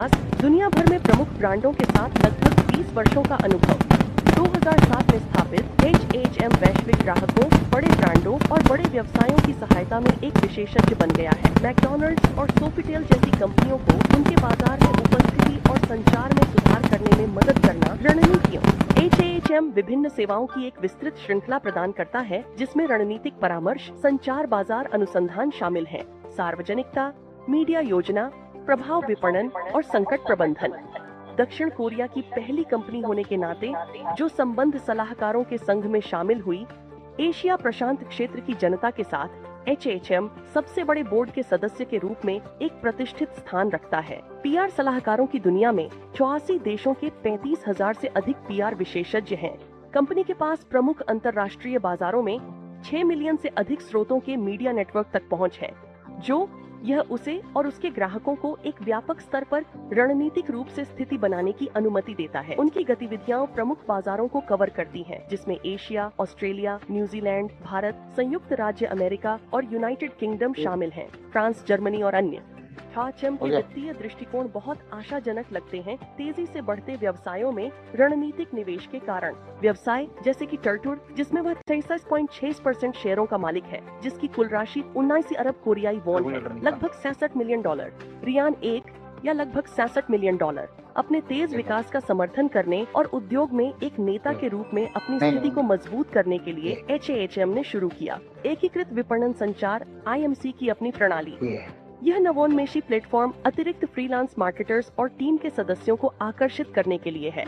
पास दुनिया भर में प्रमुख ब्रांडों के साथ लगभग 20 वर्षों का अनुभव। 2007 में स्थापित H&M वैश्विक ग्राहकों, बड़े ब्रांडों और बड़े व्यवसायों की सहायता में एक विशेषज्ञ बन गया है। मैकडॉनल्ड्स और सोफिटेल जैसी कंपनियों को उनके बाजार में उपस्थिति और संचार में सुधार करने में मदद करना रणनीतियों। H&M विभिन्न सेवाओं की एक विस्तृत श्रृंखला प्रदान करता है, जिसमें रणनीतिक परामर्श, संचार, बाजार अनुसंधान शामिल है, सार्वजनिकता, मीडिया योजना, प्रभाव विपणन और संकट प्रबंधन। दक्षिण कोरिया की पहली कंपनी होने के नाते जो संबंध सलाहकारों के संघ में शामिल हुई, एशिया प्रशांत क्षेत्र की जनता के साथ H&M सबसे बड़े बोर्ड के सदस्य के रूप में एक प्रतिष्ठित स्थान रखता है। पीआर सलाहकारों की दुनिया में 84 देशों के 35,000 से अधिक पीआर विशेषज्ञ हैं। कंपनी के पास प्रमुख अंतर्राष्ट्रीय बाजारों में 6 मिलियन से अधिक स्रोतों के मीडिया नेटवर्क तक पहुंच है, जो यह उसे और उसके ग्राहकों को एक व्यापक स्तर पर रणनीतिक रूप से स्थिति बनाने की अनुमति देता है। उनकी गतिविधियां प्रमुख बाजारों को कवर करती हैं, जिसमें एशिया, ऑस्ट्रेलिया, न्यूजीलैंड, भारत, संयुक्त राज्य अमेरिका और यूनाइटेड किंगडम शामिल हैं, फ्रांस, जर्मनी और अन्य। H&M के वित्तीय दृष्टिकोण बहुत आशाजनक लगते हैं। तेजी से बढ़ते व्यवसायों में रणनीतिक निवेश के कारण व्यवसाय जैसे कि टर्टुर, जिसमें वह 63.6% शेयरों का मालिक है, जिसकी कुल राशि 79 अरब कोरियाई वॉन है, लगभग $66 मिलियन, रियान 1 या लगभग $66 मिलियन, अपने तेज विकास का समर्थन करने और उद्योग में एक नेता के रूप में अपनी स्थिति को मजबूत करने के लिए H&M ने शुरू किया एकीकृत विपणन संचार IMC की अपनी प्रणाली। यह नवोन्मेषी प्लेटफॉर्म अतिरिक्त फ्रीलांस मार्केटर्स और टीम के सदस्यों को आकर्षित करने के लिए है।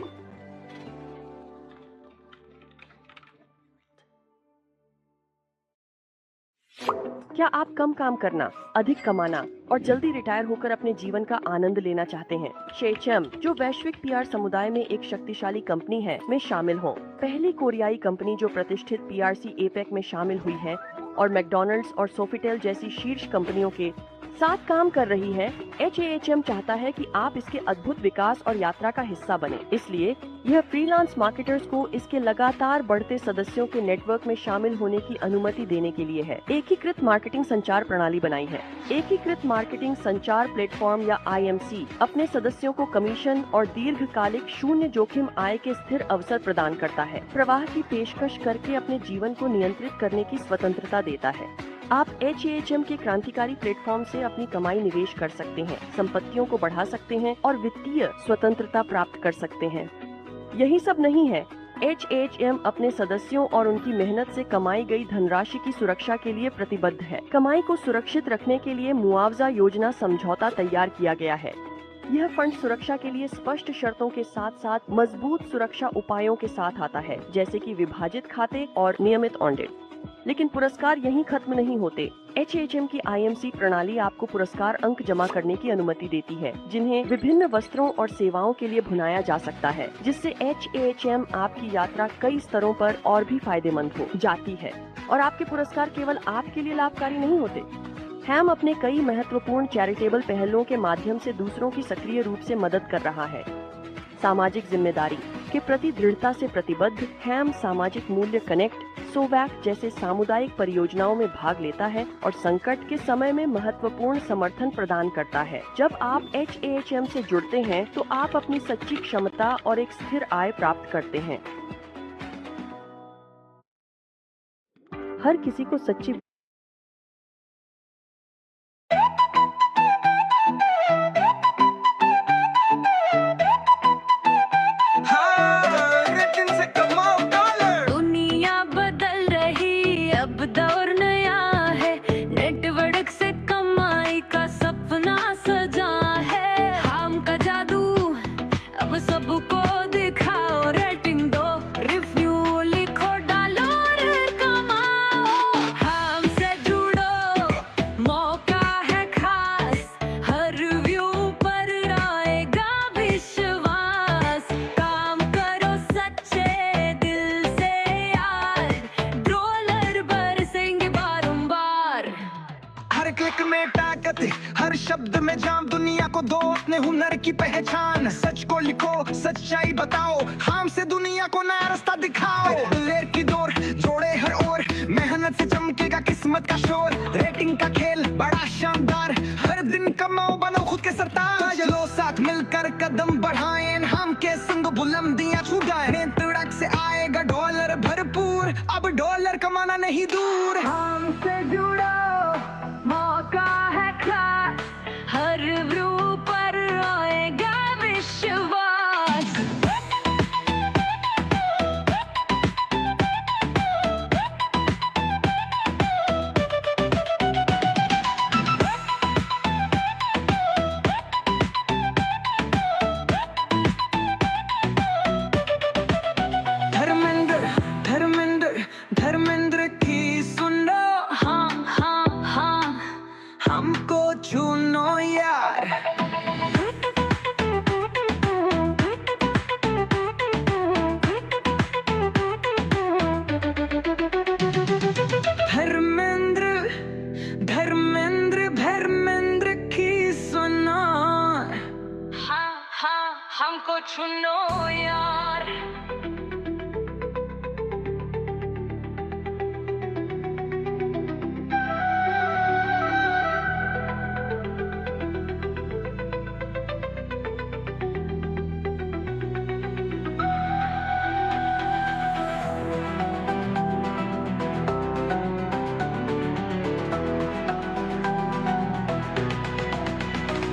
क्या आप कम काम करना, अधिक कमाना और जल्दी रिटायर होकर अपने जीवन का आनंद लेना चाहते हैं? H&M, जो वैश्विक पीआर समुदाय में एक शक्तिशाली कंपनी है, में शामिल हों। पहली कोरियाई कंपनी जो प्रतिष्ठित PRC APEC में शामिल हुई है और मैकडॉनल्ड्स और सोफिटेल जैसी शीर्ष कंपनियों के साथ काम कर रही है, H&M चाहता है कि आप इसके अद्भुत विकास और यात्रा का हिस्सा बने। इसलिए यह फ्रीलांस मार्केटर्स को इसके लगातार बढ़ते सदस्यों के नेटवर्क में शामिल होने की अनुमति देने के लिए है। एकीकृत मार्केटिंग संचार प्रणाली बनाई है। एकीकृत मार्केटिंग संचार प्लेटफॉर्म या IMC अपने सदस्यों को कमीशन और दीर्घकालिक शून्य जोखिम आय के स्थिर अवसर प्रदान करता है, प्रवाह की पेशकश करके अपने जीवन को नियंत्रित करने की स्वतंत्रता देता है। आप H&M के क्रांतिकारी प्लेटफॉर्म से अपनी कमाई निवेश कर सकते हैं, संपत्तियों को बढ़ा सकते हैं और वित्तीय स्वतंत्रता प्राप्त कर सकते हैं। यही सब नहीं है, H&M अपने सदस्यों और उनकी मेहनत से कमाई गई धनराशि की सुरक्षा के लिए प्रतिबद्ध है। कमाई को सुरक्षित रखने के लिए मुआवजा योजना समझौता तैयार किया गया है। यह फंड सुरक्षा के लिए स्पष्ट शर्तों के साथ साथ मजबूत सुरक्षा उपायों के साथ आता है, जैसे कि विभाजित खाते और नियमित ऑडिट। लेकिन पुरस्कार यहीं खत्म नहीं होते। H&M की IMC प्रणाली आपको पुरस्कार अंक जमा करने की अनुमति देती है, जिन्हें विभिन्न वस्त्रों और सेवाओं के लिए भुनाया जा सकता है, जिससे H&M आपकी यात्रा कई स्तरों पर और भी फायदेमंद हो जाती है। और आपके पुरस्कार केवल आपके लिए लाभकारी नहीं होते। हैम अपने कई महत्वपूर्ण चैरिटेबल पहलों के माध्यम से दूसरों की सक्रिय रूप से मदद कर रहा है। सामाजिक जिम्मेदारी के प्रति दृढ़ता से प्रतिबद्ध, हैम सामाजिक मूल्य कनेक्ट, सोवैक जैसे सामुदायिक परियोजनाओं में भाग लेता है और संकट के समय में महत्वपूर्ण समर्थन प्रदान करता है। जब आप H&M से जुड़ते हैं, तो आप अपनी सच्ची क्षमता और एक स्थिर आय प्राप्त करते हैं। हर किसी को सच्ची हर शब्द में जान, दुनिया को दो अपने हुनर की पहचान। सच को लिखो, सच्चाई बताओ, हम से दुनिया को नया रास्ता दिखाओ। लेर की डोर जोड़े हर ओर, मेहनत से चमकेगा किस्मत का शोर। रेटिंग का खेल बड़ा शानदार, हर दिन कमाओ, बनो खुद के सरताज। चलो साथ मिलकर कदम बढ़ाएं, हम के संग बुलंदियां छुड़ाएं। तड़क से आएगा डॉलर भरपूर, अब डॉलर कमाना नहीं दूर। हमसे जुड़ो, मौका है खास, हर व्यू पर आएगा विश्वास। धर्मेंद्र धर्मेंद्र धर्मेंद्र की सुनो, हाँ हाँ हाँ, हमको चुनो यार। धर्मेंद्र धर्मेंद्र धर्मेंद्र की सुनो, हाँ हाँ, हमको चुनो यार।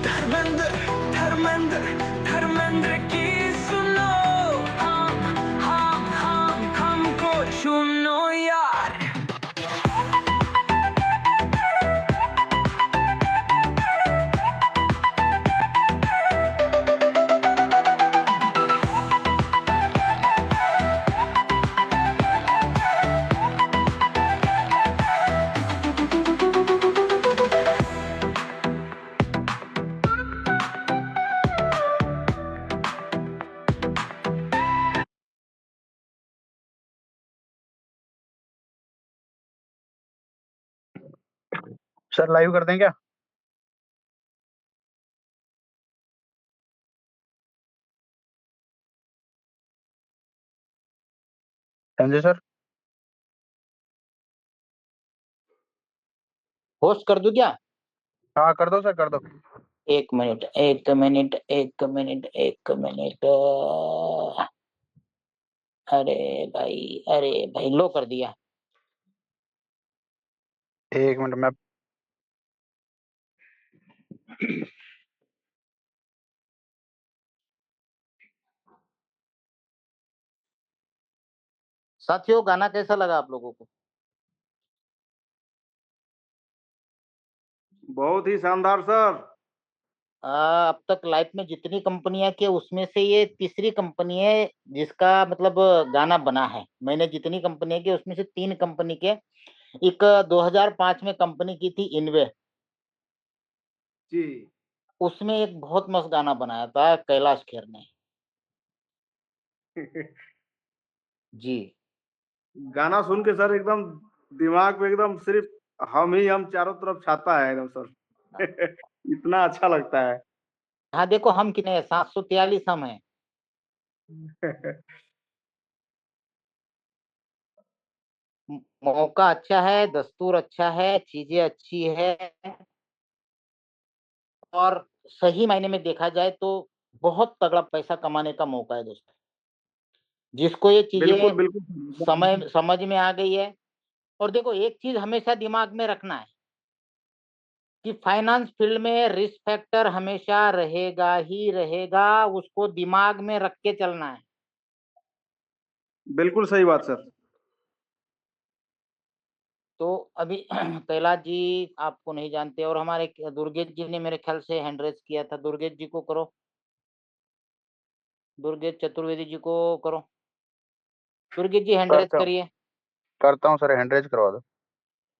धर्मेंद्र धर्मेंद्र धर्मेंद्र की सुनो, हाँ हाँ हाँ, हमको चुनो यार। सर लाइव कर दें क्या? संजय सर, होस्ट कर दूं क्या? हाँ कर दो सर, कर दो। एक मिनट एक मिनट एक मिनट एक मिनट। अरे भाई लो कर दिया। एक मिनट मैं साथियों गाना कैसा लगा आप लोगों को? बहुत ही शानदार सर। अब तक लाइफ में जितनी कंपनियां की उसमें से ये तीसरी कंपनी है जिसका मतलब गाना बना है। मैंने जितनी कंपनियां की उसमें से 3 कंपनी के, एक 2005 में कंपनी की थी इनवे, जी उसमें एक बहुत मस्त गाना बनाया था कैलाश खेर ने। जी गाना सुन के सर एकदम दिमाग में एकदम सिर्फ हम चारों तरफ छाता है एकदम सर। इतना अच्छा लगता है। हाँ देखो हम कितने हैं, 743 हम हैं। मौका अच्छा है, दस्तूर अच्छा है, चीजें अच्छी है, और सही मायने में देखा जाए तो बहुत तगड़ा पैसा कमाने का मौका है दोस्तों। जिसको ये बिल्कुल चीजें बिल्कुल। समझ में आ गई है। और देखो एक चीज हमेशा दिमाग में रखना है कि फाइनेंस फील्ड में रिस्क फैक्टर हमेशा रहेगा ही रहेगा, उसको दिमाग में रख के चलना है। बिल्कुल सही बात सर। तो अभी कैलाश जी आपको नहीं जानते, और हमारे दुर्गेश जी ने मेरे ख्याल से हैंड रेज किया था। दुर्गेश जी को करो, दुर्गेश चतुर्वेदी जी को करो। दुर्गेश जी हैंड रेज करिए। करता हूँ सर, हैंड रेज करवा दो।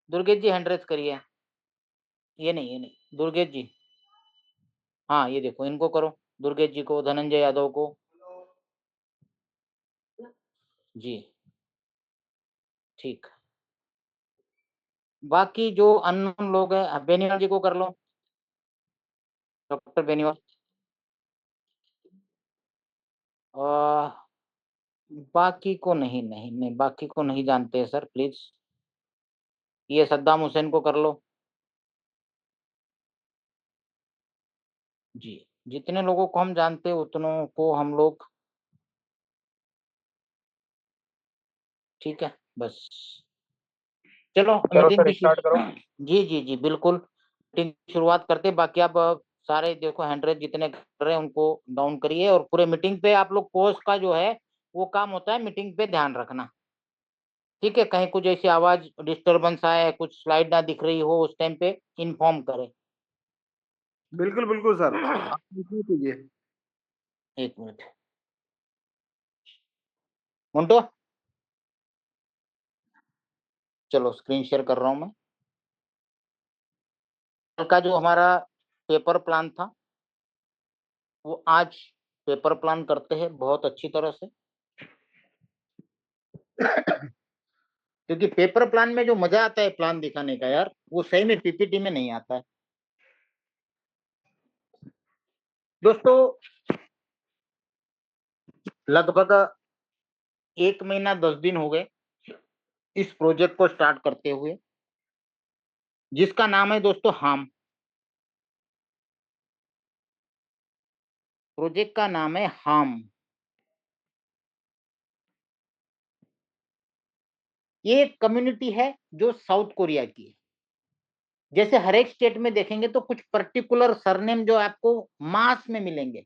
दुर्गेश जी हैंड रेज करिए। ये नहीं दुर्गेश जी, हाँ ये देखो इनको करो, दुर्गेश जी को, धनंजय यादव को। जी ठीक। बाकी जो अननोन लोग हैं, बेनीवाल जी को कर लो, डॉक्टर बेनीवाल। बाकी को नहीं बाकी को नहीं जानते सर प्लीज। ये सद्दाम हुसैन को कर लो। जी, जितने लोगों को हम जानते हैं उतनों को हम लोग, ठीक है, बस चलो चलो मीटिंग सर की स्टार्ट करो। जी, जी, जी, बिल्कुल, मीटिंग की शुरुआत करते हैं। बाकी आप सारे देखो हैंड रेज़ जितने कर रहे हैं उनको डाउन करिए, और पूरे मीटिंग पे आप लोग पोस्ट का जो है, वो काम होता है मीटिंग पे ध्यान रखना, ठीक है? कहीं कुछ ऐसी आवाज़ डिस्टर्बेंस आए, कुछ स्लाइड ना दिख रही हो, उस टाइम पे इन्फॉर्म करें। बिल्कुल, बिल्कुल सर, आप पूछिए कीजिए। 1 मिनट, मोन्टो, चलो स्क्रीन शेयर कर रहा हूँ मैं। कल का जो हमारा पेपर प्लान था, वो आज पेपर प्लान करते हैं बहुत अच्छी तरह से। क्योंकि पेपर प्लान में जो मजा आता है प्लान दिखाने का यार, वो सही में पीपीटी में नहीं आता है। दोस्तों, लगभग 1 महीना 10 दिन हो गए इस प्रोजेक्ट को स्टार्ट करते हुए, जिसका नाम है दोस्तों हाम। प्रोजेक्ट का नाम है हाम। ये एक कम्युनिटी है जो साउथ कोरिया की है। जैसे हर एक स्टेट में देखेंगे तो कुछ पर्टिकुलर सरनेम जो आपको मास में मिलेंगे।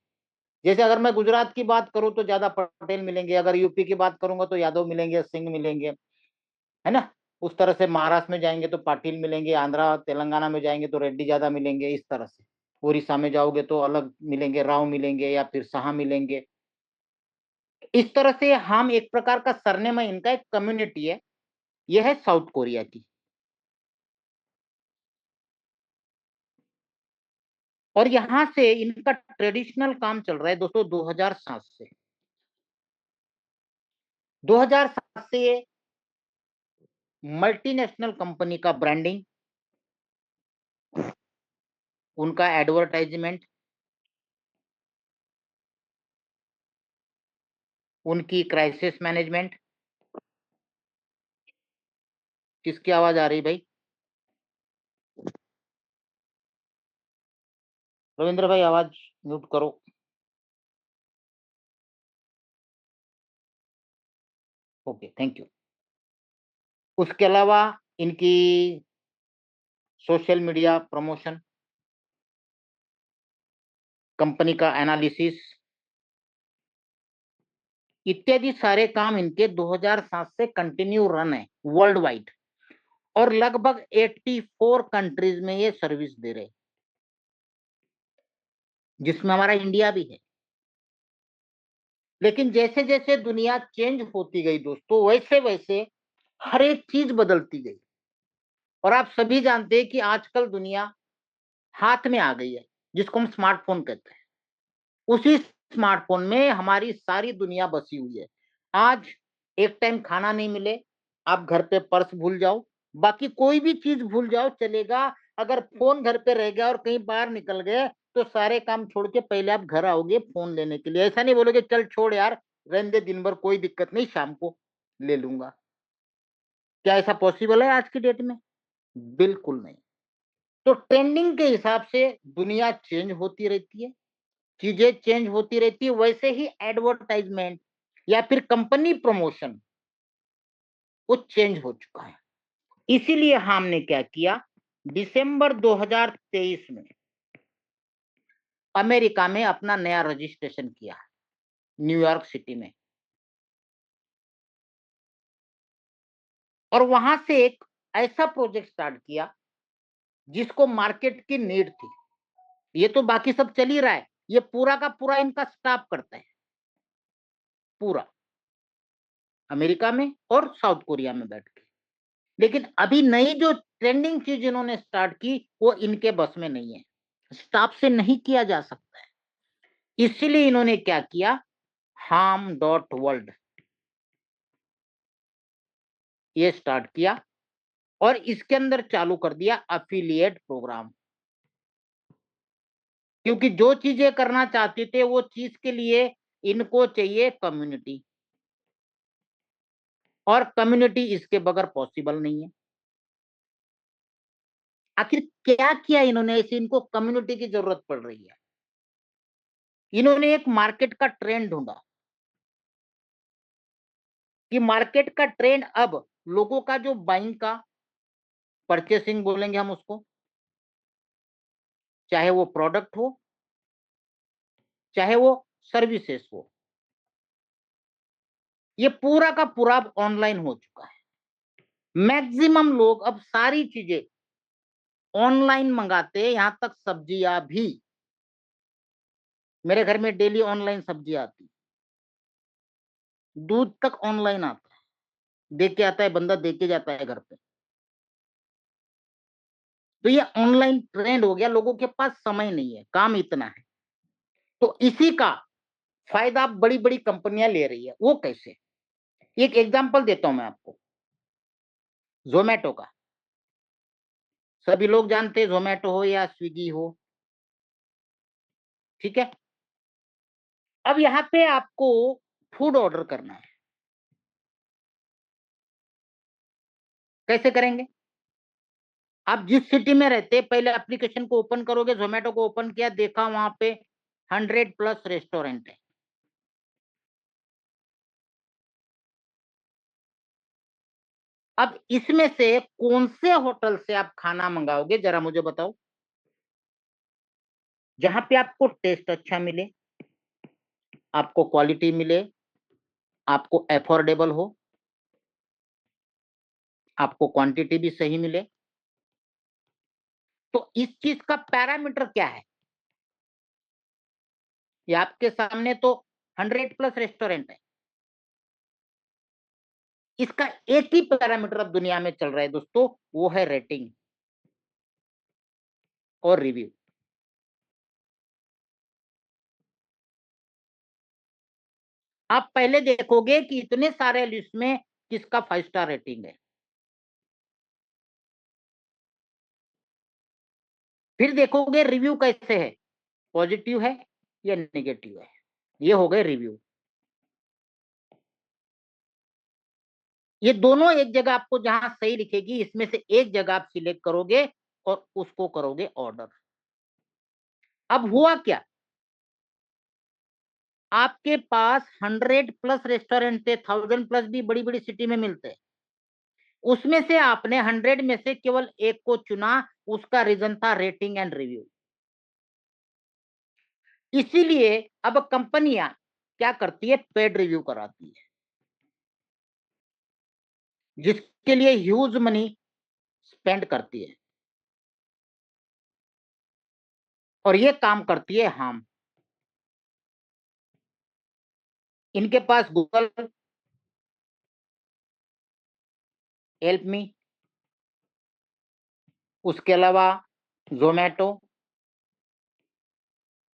जैसे अगर मैं गुजरात की बात करूं तो ज्यादा पटेल मिलेंगे, अगर यूपी की बात करूंगा तो यादव मिलेंगे, सिंह मिलेंगे, है ना? उस तरह से महाराष्ट्र में जाएंगे तो पाटिल मिलेंगे, आंध्रा तेलंगाना में जाएंगे तो रेड्डी ज्यादा मिलेंगे, इस तरह से। उड़ीसा में जाओगे तो अलग मिलेंगे, राव मिलेंगे या फिर शाह मिलेंगे। इस तरह से हम एक प्रकार का सरनेम है, इनका एक कम्युनिटी है। यह है साउथ कोरिया की। और यहां से इनका ट्रेडिशनल काम चल रहा है दोस्तों 2007 से। 2007 से ये मल्टीनेशनल कंपनी का ब्रांडिंग, उनका एडवर्टाइजमेंट, उनकी क्राइसिस मैनेजमेंट। किसकी आवाज आ रही भाई? रविंद्र भाई आवाज म्यूट करो। Okay, thank you. उसके अलावा इनकी सोशल मीडिया प्रमोशन, कंपनी का एनालिसिस, इत्यादि सारे काम इनके 2007 से कंटिन्यू रन है वर्ल्ड वाइड। और लगभग 84 कंट्रीज में ये सर्विस दे रहे, जिसमें हमारा इंडिया भी है। लेकिन जैसे जैसे दुनिया चेंज होती गई दोस्तों, वैसे वैसे हर एक चीज बदलती गई। और आप सभी जानते हैं कि आजकल दुनिया हाथ में आ गई है, जिसको हम स्मार्टफोन कहते हैं। उसी स्मार्टफोन में हमारी सारी दुनिया बसी हुई है। आज एक टाइम खाना नहीं मिले, आप घर पे पर्स भूल जाओ, बाकी कोई भी चीज भूल जाओ चलेगा। अगर फोन घर पे रह गया और कहीं बाहर निकल गए तो सारे काम छोड़ के पहले आप घर आओगे फोन लेने के लिए। ऐसा नहीं बोलोगे चल छोड़ यार, रहने दे, दिन भर कोई दिक्कत नहीं, शाम को ले लूंगा। क्या ऐसा पॉसिबल है आज की डेट में? बिल्कुल नहीं। तो ट्रेंडिंग के हिसाब से दुनिया चेंज होती रहती है, चीजें चेंज होती रहती है। वैसे ही एडवर्टाइजमेंट या फिर कंपनी प्रमोशन वो चेंज हो चुका है। इसीलिए हमने क्या किया, दिसंबर 2023 में अमेरिका में अपना नया रजिस्ट्रेशन किया, न्यूयॉर्क सिटी में। और वहां से एक ऐसा प्रोजेक्ट स्टार्ट किया जिसको मार्केट की नीड थी। ये तो बाकी सब चल ही रहा है, ये पूरा का पूरा इनका स्टाफ करता है, पूरा अमेरिका में और साउथ कोरिया में बैठ के। लेकिन अभी नई जो ट्रेंडिंग चीज इन्होंने स्टार्ट की वो इनके बस में नहीं है, स्टाफ से नहीं किया जा सकता है। इसीलिए इन्होंने क्या किया, harm.world ये स्टार्ट किया और इसके अंदर चालू कर दिया अफिलिएट प्रोग्राम। क्योंकि जो चीजें करना चाहते थे वो चीज के लिए इनको चाहिए कम्युनिटी, और कम्युनिटी इसके बगैर पॉसिबल नहीं है। आखिर क्या किया इन्होंने ऐसे इनको कम्युनिटी की जरूरत पड़ रही है? इन्होंने एक मार्केट का ट्रेंड ढूंढा कि मार्केट का ट्रेंड अब लोगों का जो बाइंग का, परचेसिंग बोलेंगे हम उसको, चाहे वो प्रोडक्ट हो चाहे वो सर्विसेज हो, ये पूरा का पूरा अब ऑनलाइन हो चुका है। मैक्सिमम लोग अब सारी चीजें ऑनलाइन मंगाते हैं, यहां तक सब्जियां भी। मेरे घर में डेली ऑनलाइन सब्जी आती, दूध तक ऑनलाइन आता है, दे के आता है बंदा, दे के जाता है घर पे। तो ये ऑनलाइन ट्रेंड हो गया, लोगों के पास समय नहीं है, काम इतना है। तो इसी का फायदा बड़ी बड़ी कंपनियां ले रही है। वो कैसे? एक एग्जांपल देता हूं मैं आपको, जोमेटो का। सभी लोग जानते हैं, जोमेटो हो या स्विगी हो, ठीक है। अब यहाँ पे आपको फूड ऑर्डर करना है, कैसे करेंगे? आप जिस सिटी में रहते हैं, पहले एप्लीकेशन को ओपन करोगे, जोमेटो को ओपन किया, देखा वहां पे 100+ रेस्टोरेंट है। अब इसमें से कौन से होटल से आप खाना मंगाओगे, जरा मुझे बताओ, जहां पे आपको टेस्ट अच्छा मिले, आपको क्वालिटी मिले, आपको अफोर्डेबल हो, आपको क्वांटिटी भी सही मिले। तो इस चीज का पैरामीटर क्या है? ये आपके सामने तो 100+ रेस्टोरेंट है, इसका एक ही पैरामीटर अब दुनिया में चल रहा है दोस्तों, वो है रेटिंग और रिव्यू। आप पहले देखोगे कि इतने सारे लिस्ट में किसका 5 स्टार रेटिंग है, फिर देखोगे रिव्यू कैसे है, पॉजिटिव है या नेगेटिव है। ये हो गए रिव्यू। ये दोनों एक जगह आपको जहां सही लिखेगी, इसमें से एक जगह आप सिलेक्ट करोगे और उसको करोगे ऑर्डर। अब हुआ क्या, आपके पास 100+ रेस्टोरेंट थे, 1000+ भी बड़ी बड़ी सिटी में मिलते हैं। उसमें से आपने 100 में से केवल एक को चुना, उसका रीजन था रेटिंग एंड रिव्यू। इसीलिए अब कंपनियां क्या करती है, पेड रिव्यू कराती है, जिसके लिए ह्यूज मनी स्पेंड करती है। और ये काम करती है हम, इनके पास गूगल, हेल्प मी, उसके अलावा जोमेटो,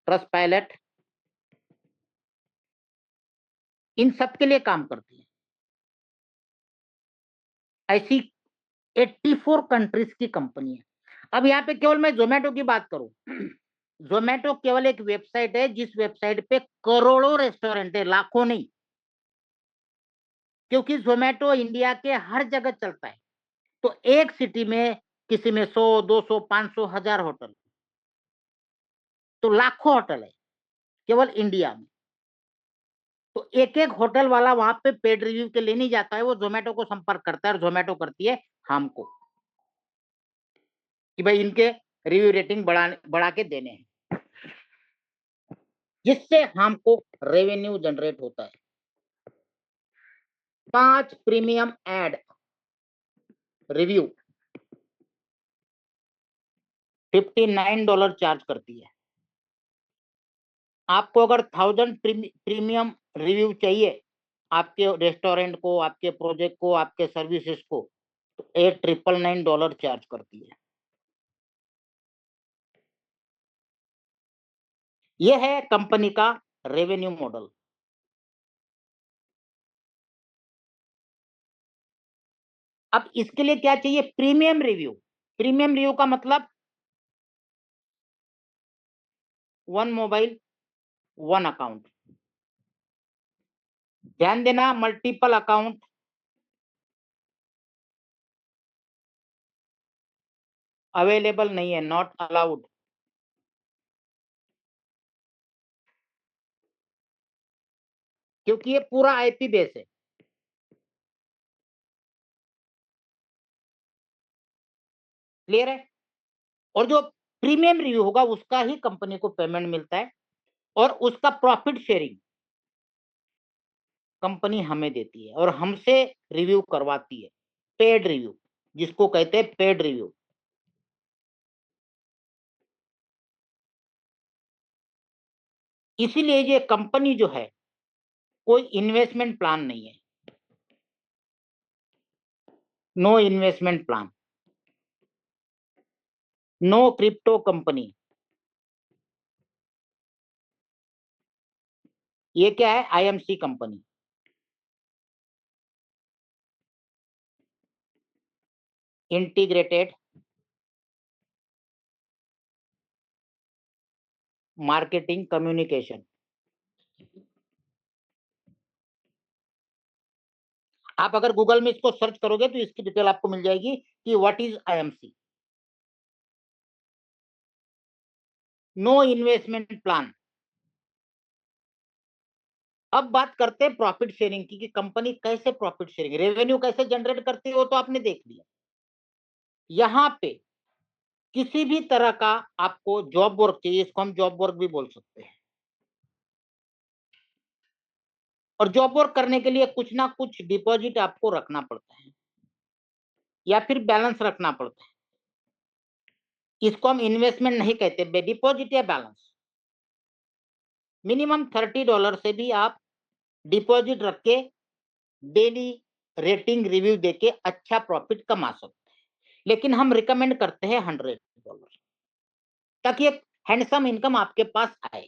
ट्रस्ट पायलट, इन सब के लिए काम करती है। ऐसी 84 कंट्रीज की कंपनी है। अब यहाँ पे केवल मैं जोमेटो की बात करूं, जोमेटो केवल एक वेबसाइट है, जिस वेबसाइट पे करोड़ों रेस्टोरेंट है, लाखों नहीं, क्योंकि जोमेटो इंडिया के हर जगह चलता है। तो एक सिटी में किसी में 100, 200, 500, 1000 होटल, तो लाखों होटल है केवल इंडिया में। तो एक एक होटल वाला वहां पे पेड रिव्यू के लिए नहीं जाता है, वो जोमेटो को संपर्क करता है, और जोमेटो करती है हमको कि भाई इनके रिव्यू रेटिंग बढ़ा के देने हैं, जिससे हमको रेवेन्यू जनरेट होता है। 5 प्रीमियम एड रिव्यू $59 चार्ज करती है। आपको अगर 1000 प्रीमियम रिव्यू चाहिए आपके रेस्टोरेंट को, आपके प्रोजेक्ट को, आपके सर्विसेज को, तो $899 चार्ज करती है। यह है कंपनी का रेवेन्यू मॉडल। अब इसके लिए क्या चाहिए, प्रीमियम रिव्यू। प्रीमियम रिव्यू का मतलब 1 मोबाइल 1 अकाउंट। ध्यान देना, मल्टीपल अकाउंट अवेलेबल नहीं है, नॉट अलाउड। क्योंकि ये पूरा आईपी बेस है। क्लियर है? और जो प्रीमियम रिव्यू होगा उसका ही कंपनी को पेमेंट मिलता है, और उसका प्रॉफिट शेयरिंग कंपनी हमें देती है और हमसे रिव्यू करवाती है, पेड रिव्यू, जिसको कहते हैं पेड रिव्यू। इसीलिए ये कंपनी जो है कोई इन्वेस्टमेंट प्लान नहीं है, no investment plan, no crypto company. ये क्या है? IMC company, integrated marketing communication. आप अगर गूगल में इसको सर्च करोगे तो इसकी डिटेल आपको मिल जाएगी कि what is IMC. No investment plan. अब बात करते हैं प्रॉफिट शेयरिंग की, कि कंपनी कैसे प्रॉफिट शेयरिंग, रेवेन्यू कैसे जनरेट करती है, वो तो आपने देख लिया। यहां पे किसी भी तरह का आपको जॉब वर्क चाहिए, इसको हम जॉब वर्क भी बोल सकते हैं, और जॉब वर्क करने के लिए कुछ ना कुछ डिपॉजिट आपको रखना पड़ता है या फिर बैलेंस रखना पड़ता है। इसको हम इन्वेस्टमेंट नहीं कहते, डिपॉजिट या बैलेंस। मिनिमम $30 से भी आप डिपॉजिट रख के डेली रेटिंग रिव्यू देके अच्छा प्रॉफिट कमा सकते हैं, लेकिन हम रिकमेंड करते हैं $100, ताकि एक हैंडसम इनकम आपके पास आए।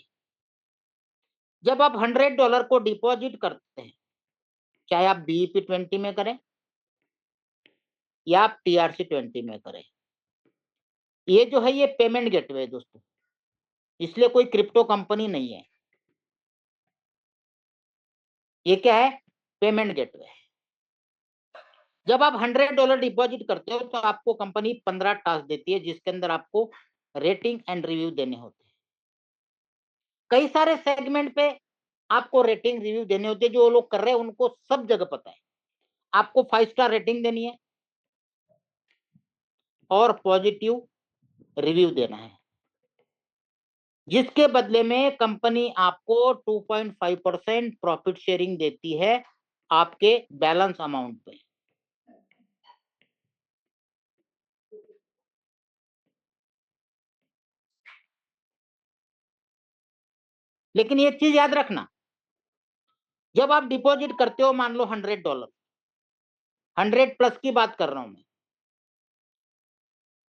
जब आप $100 को डिपॉजिट करते हैं, चाहे आप BEP20 में करें या आप TRC20 में करें, ये जो है ये पेमेंट गेटवे है दोस्तों, इसलिए कोई क्रिप्टो कंपनी नहीं है। ये क्या है? पेमेंट गेटवे है। जब आप $100 डिपॉजिट करते हो तो आपको कंपनी 15 टास्क देती है, जिसके अंदर आपको रेटिंग एंड रिव्यू देने होते हैं। कई सारे सेगमेंट पे आपको रेटिंग रिव्यू देने होते हैं, जो लोग कर रहे हैं उनको सब जगह पता है। आपको 5 स्टार रेटिंग देनी है और पॉजिटिव रिव्यू देना है, जिसके बदले में कंपनी आपको 2.5% प्रॉफिट शेयरिंग देती है आपके बैलेंस अमाउंट पे। लेकिन एक चीज याद रखना, जब आप डिपॉजिट करते हो, मान लो $100, 100 प्लस की बात कर रहा हूं मैं,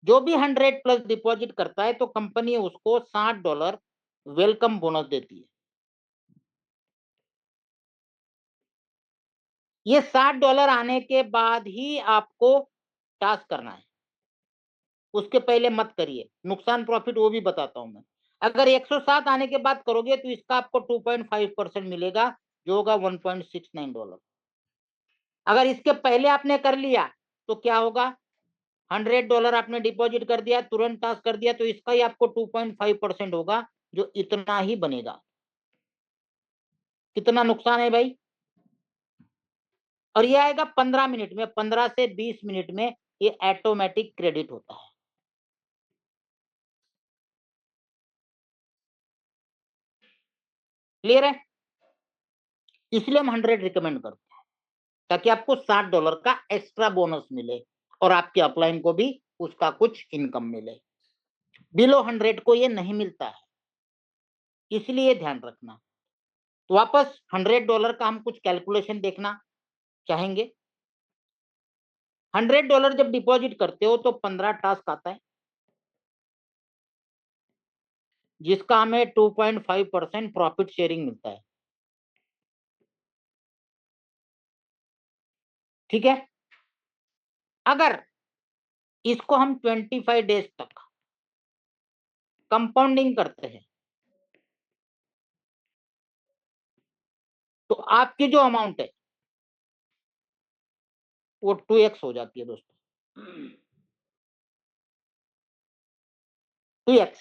जो भी 100 प्लस डिपॉजिट करता है तो कंपनी उसको $60 वेलकम बोनस देती है। ये $60 आने के बाद ही आपको टास्क करना है, उसके पहले मत करिए। नुकसान प्रॉफिट वो भी बताता हूं मैं। अगर 107 आने के बाद करोगे तो इसका आपको 2.5% मिलेगा, जो होगा $1.69। अगर इसके पहले आपने कर लिया तो क्या होगा? $100 आपने डिपॉजिट कर दिया, तुरंत टास्क कर दिया, तो इसका ही आपको 2.5% होगा, जो इतना ही बनेगा। कितना नुकसान है भाई? और ये आएगा 15 मिनट में, 15 से 20 मिनट में ये ऑटोमेटिक क्रेडिट होता है। क्लियर है? इसलिए हम 100 रिकमेंड करते हैं, ताकि आपको $60 का एक्स्ट्रा बोनस मिले और आपके अपलाइन को भी उसका कुछ इनकम मिले। बिलो 100 को ये नहीं मिलता है, इसलिए ध्यान रखना। तो वापस $100 का हम कुछ कैलकुलेशन देखना चाहेंगे। $100 जब डिपॉजिट करते हो तो 15 टास्क आता है, जिसका हमें 2.5% प्रॉफिट शेयरिंग मिलता है। ठीक है? अगर इसको हम 25 डेज तक कंपाउंडिंग करते हैं तो आपकी जो अमाउंट है वो 2x हो जाती है दोस्तों, 2x।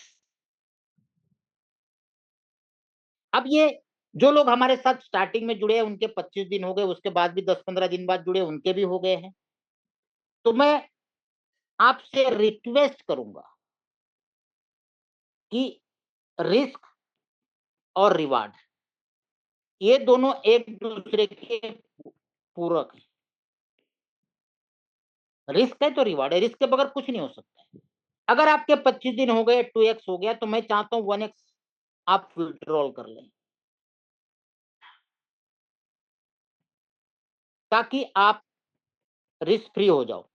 अब ये जो लोग हमारे साथ स्टार्टिंग में जुड़े हैं उनके 25 दिन हो गए, उसके बाद भी 10-15 दिन बाद जुड़े उनके भी हो गए हैं। तो मैं आपसे रिक्वेस्ट करूंगा कि रिस्क और रिवार्ड ये दोनों एक दूसरे के पूरक हैं। रिस्क है तो रिवार्ड है, रिस्क के बगैर कुछ नहीं हो सकता है। अगर आपके 25 दिन हो गए, 2x हो गया, तो मैं चाहता हूं 1x आप विड्रॉल कर लें, ताकि आप रिस्क फ्री हो जाओ।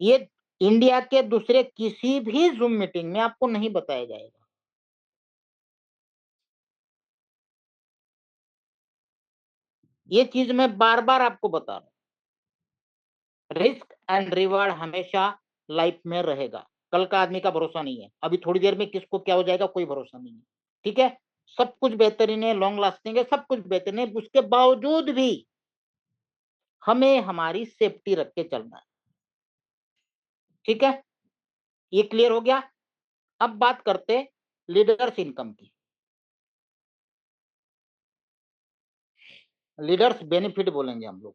ये इंडिया के दूसरे किसी भी जूम मीटिंग में आपको नहीं बताया जाएगा। ये चीज मैं बार बार आपको बता रहा हूं, रिस्क एंड रिवार्ड हमेशा लाइफ में रहेगा। कल का आदमी का भरोसा नहीं है, अभी थोड़ी देर में किसको क्या हो जाएगा कोई भरोसा नहीं है। ठीक है, सब कुछ बेहतरीन है, लॉन्ग लास्टिंग है, सब कुछ बेहतरीन है, उसके बावजूद भी हमें हमारी सेफ्टी रख के चलना है। ठीक है, ये क्लियर हो गया। अब बात करते लीडर्स इनकम की। लीडर्स बेनिफिट बोलेंगे हम लोग।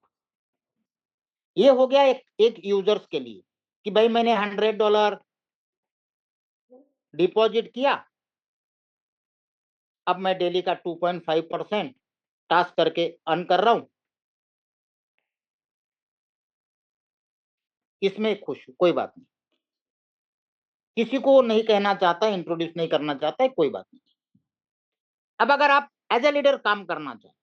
ये हो गया एक यूजर्स के लिए कि भाई मैंने $100 डिपॉजिट किया, अब मैं डेली का 2.5% टास्क करके अर्न कर रहा हूं, इसमें खुश हूं, कोई बात नहीं। किसी को नहीं कहना चाहता, इंट्रोड्यूस नहीं करना चाहता है, कोई बात नहीं। अब अगर आप एज ए लीडर काम करना चाहते हैं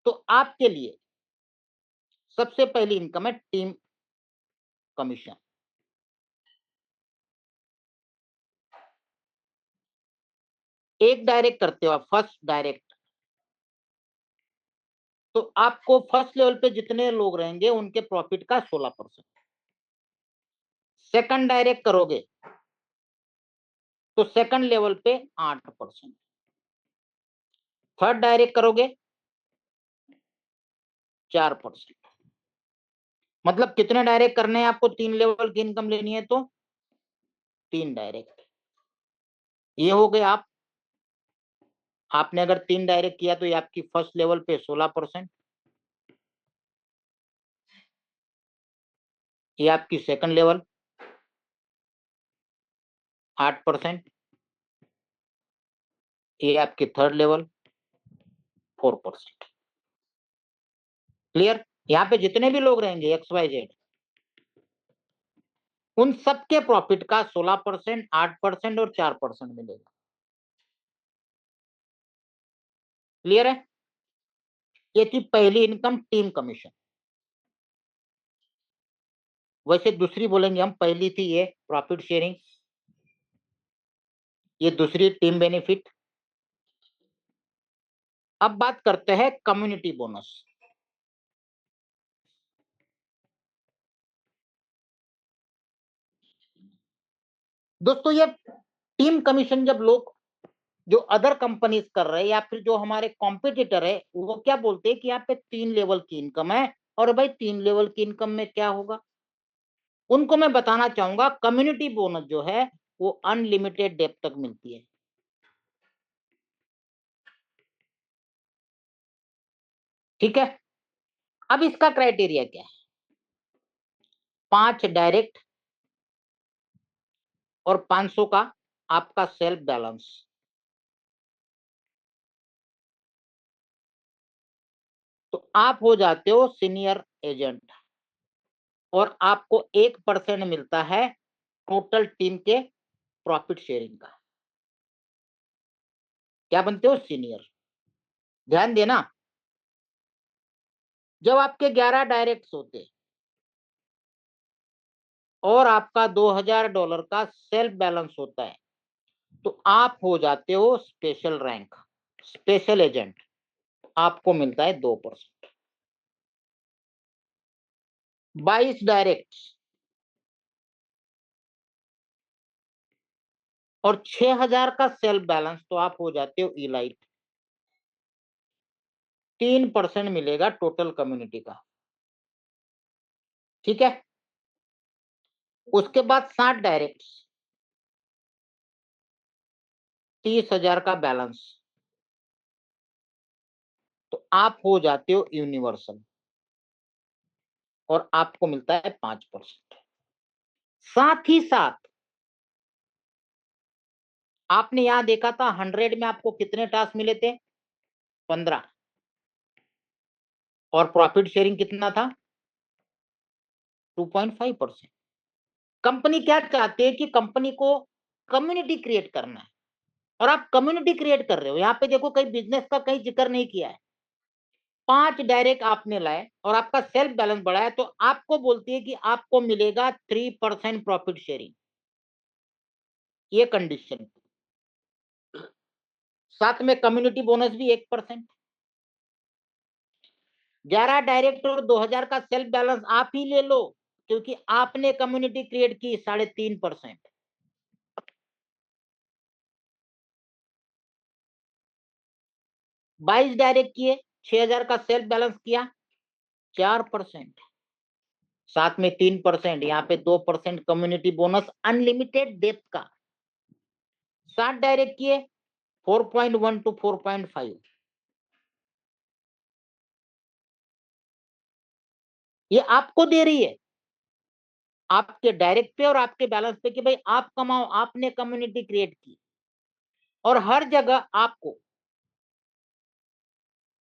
तो आपके लिए सबसे पहली इनकम है टीम कमीशन। एक डायरेक्ट करते हो आप, फर्स्ट डायरेक्ट, तो आपको फर्स्ट लेवल पे जितने लोग रहेंगे उनके प्रॉफिट का 16%। सेकंड डायरेक्ट करोगे तो सेकंड लेवल पे 8%। थर्ड डायरेक्ट करोगे 4%। मतलब कितने डायरेक्ट करने हैं आपको? 3 लेवल की इनकम लेनी है तो 3 डायरेक्ट। ये हो गए आप, आपने अगर 3 डायरेक्ट किया तो ये आपकी फर्स्ट लेवल पे 16%, ये आपकी सेकंड लेवल 8%, ये आपकी थर्ड लेवल 4%। क्लियर? यहाँ पे जितने भी लोग रहेंगे XYZ, उन सबके प्रॉफिट का 16%, 8% और 4% मिलेगा। क्लियर है? ये थी पहली इनकम, टीम कमीशन। वैसे दूसरी बोलेंगे हम, पहली थी ये प्रॉफिट शेयरिंग, ये दूसरी टीम बेनिफिट। अब बात करते हैं कम्युनिटी बोनस। दोस्तों ये टीम कमीशन जब लोग जो अदर कंपनीज कर रहे हैं या फिर जो हमारे कॉम्पिटिटर है वो क्या बोलते हैं कि यहाँ पे 3 लेवल की इनकम है, और भाई 3 लेवल की इनकम में क्या होगा, उनको मैं बताना चाहूंगा कम्युनिटी बोनस जो है वो अनलिमिटेड डेप तक मिलती है। ठीक है, अब इसका क्राइटेरिया क्या है? 5 डायरेक्ट और 500 का आपका सेल्फ बैलेंस। तो आप हो जाते हो सीनियर एजेंट और आपको 1% मिलता है टोटल टीम के प्रॉफिट शेयरिंग का। क्या बनते हो? सीनियर। ध्यान देना, जब आपके 11 डायरेक्ट्स होते और आपका $2000 का सेल्फ बैलेंस होता है तो आप हो जाते हो स्पेशल रैंक, स्पेशल एजेंट। आपको मिलता है 2%। 22 डायरेक्ट और 6000 का सेल्फ बैलेंस तो आप हो जाते हो इलाइट। 3% मिलेगा टोटल कम्युनिटी का। ठीक है, उसके बाद 60 डायरेक्ट 30,000 का बैलेंस, तो आप हो जाते हो यूनिवर्सल और आपको मिलता है 5%। साथ ही साथ आपने यहां देखा था 100 में आपको कितने टास्क मिले थे? 15। और प्रॉफिट शेयरिंग कितना था? 2.5%। कंपनी क्या चाहती है कि कंपनी को कम्युनिटी क्रिएट करना है, और आप कम्युनिटी क्रिएट कर रहे हो। यहाँ पे देखो कहीं बिजनेस का कहीं जिक्र नहीं किया है। 5 डायरेक्ट आपने लाए और आपका सेल्फ बैलेंस बढ़ा है, तो आपको बोलती है कि आपको मिलेगा 3% प्रॉफिट शेयरिंग, ये कंडीशन। साथ में कम्युनिटी बोनस भी 1%। 11 डायरेक्ट और 2000 का सेल्फ बैलेंस आप ही ले लो, क्योंकि आपने कम्युनिटी क्रिएट की 3.5%। 22 डायरेक्ट किए, 6000 का सेल्फ बैलेंस किया, 4%। साथ में 3%, यहाँ पे 2% कम्युनिटी बोनस अनलिमिटेड डेप्थ का। 60 डायरेक्ट किए, 4.1 to 4.5। ये आपको दे रही है, आपके डायरेक्ट पे और आपके बैलेंस पे, कि भाई आप कमाओ, आपने कम्युनिटी क्रिएट की। और हर जगह आपको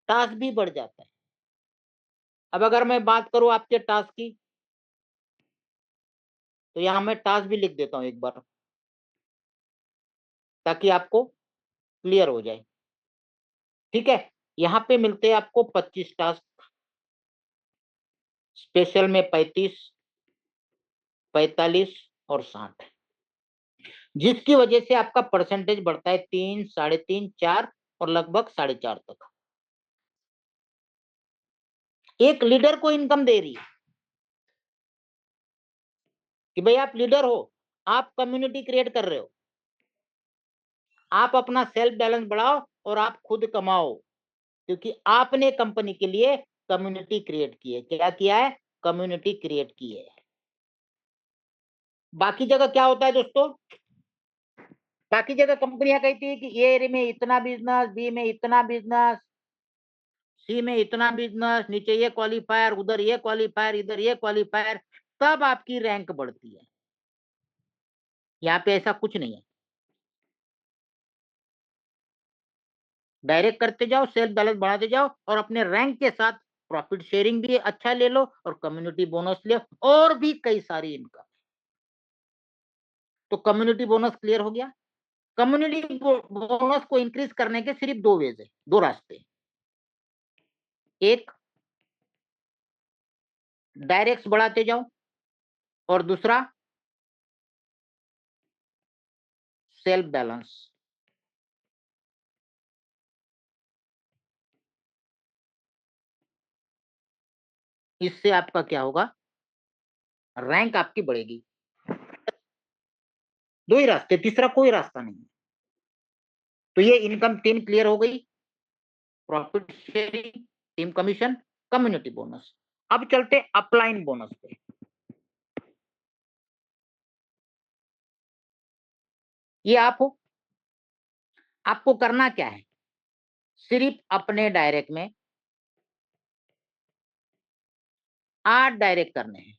टास्क भी बढ़ जाता है। अब अगर मैं बात करूं आपके टास्क की, तो यहां मैं टास्क भी लिख देता हूं एक बार, ताकि आपको क्लियर हो जाए। ठीक है, यहां पे मिलते हैं आपको 25 टास्क, स्पेशल में 35, 45 और 60, जिसकी वजह से आपका परसेंटेज बढ़ता है 3, 3.5, 4 और लगभग 4.5 तक। एक लीडर को इनकम दे रही है कि भाई आप लीडर हो, आप कम्युनिटी क्रिएट कर रहे हो, आप अपना सेल्फ बैलेंस बढ़ाओ और आप खुद कमाओ, क्योंकि आपने कंपनी के लिए कम्युनिटी क्रिएट की है। क्या किया है? कम्युनिटी क्रिएट की है। बाकी जगह क्या होता है दोस्तों? बाकी जगह कंपनियां कहती है कि ए में इतना बिजनेस, बी में इतना बिजनेस, सी में इतना बिजनेस, नीचे ये क्वालिफायर, उधर ये क्वालिफायर, इधर ये क्वालिफायर, तब आपकी रैंक बढ़ती है। यहाँ पे ऐसा कुछ नहीं है। डायरेक्ट करते जाओ, सेल्फ बैलेंस बढ़ाते जाओ, और अपने रैंक के साथ प्रॉफिट शेयरिंग भी अच्छा ले लो और कम्युनिटी बोनस ले, और भी कई सारी इनकम। तो कम्युनिटी बोनस क्लियर हो गया। कम्युनिटी बोनस को इंक्रीज करने के सिर्फ 2 वेज है, 2 रास्ते। एक, डायरेक्ट बढ़ाते जाओ, और दूसरा सेल्फ बैलेंस। इससे आपका क्या होगा? रैंक आपकी बढ़ेगी। 2 ही रास्ते, तीसरा कोई रास्ता नहीं है। तो ये इनकम 3 क्लियर हो गई, profit sharing, team commission, community bonus. अब चलते अपलाइन बोनस पे। ये आप हो, आपको करना क्या है? सिर्फ अपने डायरेक्ट में 8 डायरेक्ट करने हैं।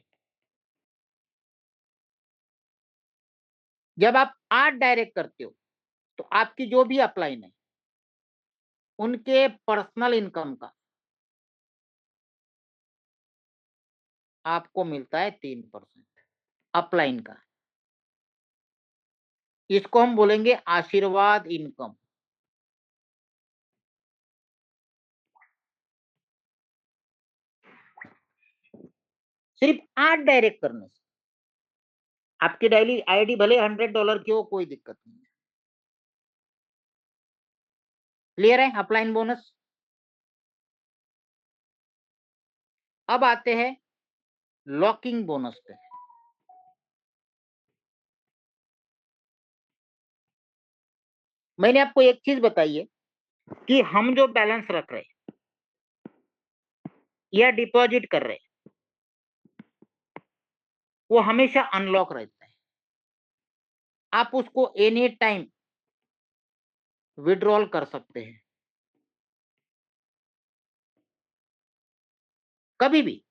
जब आप 8 डायरेक्ट करते हो, तो आपकी जो भी अपलाइन है, उनके पर्सनल इनकम का आपको मिलता है 3% अपलाइन का। इसको हम बोलेंगे आशीर्वाद इनकम। सिर्फ 8 डायरेक्ट करने से आपकी डेली आईडी भले $100 की हो, कोई दिक्कत नहीं है। क्लियर है अपलाइन बोनस? अब आते हैं लॉकिंग बोनस पे। मैंने आपको एक चीज बताई है कि हम जो बैलेंस रख रहे हैं या डिपॉजिट कर रहे हैं, वो हमेशा अनलॉक रहता है। आप उसको एनी टाइम विड्रॉल कर सकते हैं कभी भी।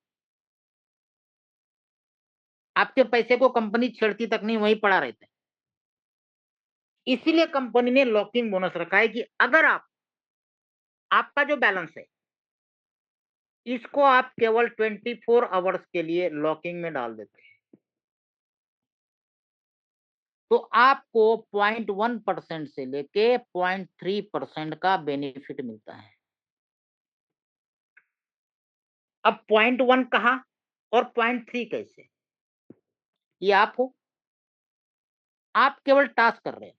आपके पैसे को कंपनी छेड़ती तक नहीं, वहीं पड़ा रहता है। इसीलिए कंपनी ने लॉकिंग बोनस रखा है कि अगर आपका जो बैलेंस है इसको आप केवल 24 आवर्स के लिए लॉकिंग में डाल देते हैं तो आपको 0.1% से लेके 0.3% का बेनिफिट मिलता है। अब 0.1 कहाँ और 0.3 कैसे? ये आप हो, आप केवल टास्क कर रहे हैं,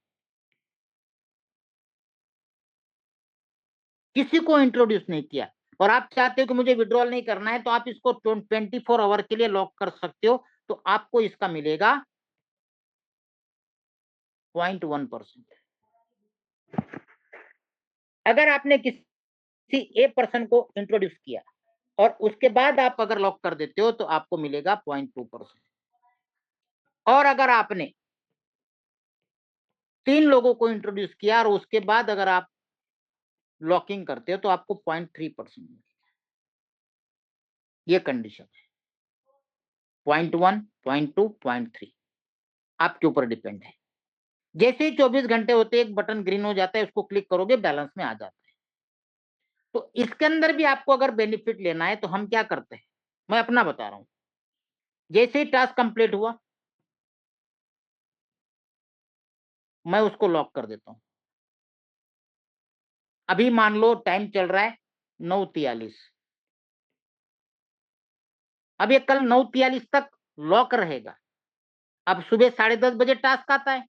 किसी को इंट्रोड्यूस नहीं किया, और आप चाहते हो कि मुझे विड्रॉल नहीं करना है तो आप इसको 24 आवर के लिए लॉक कर सकते हो, तो आपको इसका मिलेगा 0.1%। अगर आपने किसी ए पर्सन को इंट्रोड्यूस किया और उसके बाद आप अगर लॉक कर देते हो तो आपको मिलेगा 0.2%। और अगर आपने 3 लोगों को इंट्रोड्यूस किया और उसके बाद अगर आप लॉकिंग करते हो तो आपको 0.3% मिलेगा। ये कंडीशन है, 0.1, 0.2, 0.3 आपके ऊपर डिपेंड है। जैसे ही 24 घंटे होते एक बटन ग्रीन हो जाता है, उसको क्लिक करोगे बैलेंस में आ जाता है। तो इसके अंदर भी आपको अगर बेनिफिट लेना है तो हम क्या करते हैं, मैं अपना बता रहा हूं। जैसे ही टास्क कंप्लीट हुआ मैं उसको लॉक कर देता हूं। अभी मान लो टाइम चल रहा है 9:43, अब ये कल 9:43 तक लॉक रहेगा। अब सुबह 10:30 बजे टास्क आता है,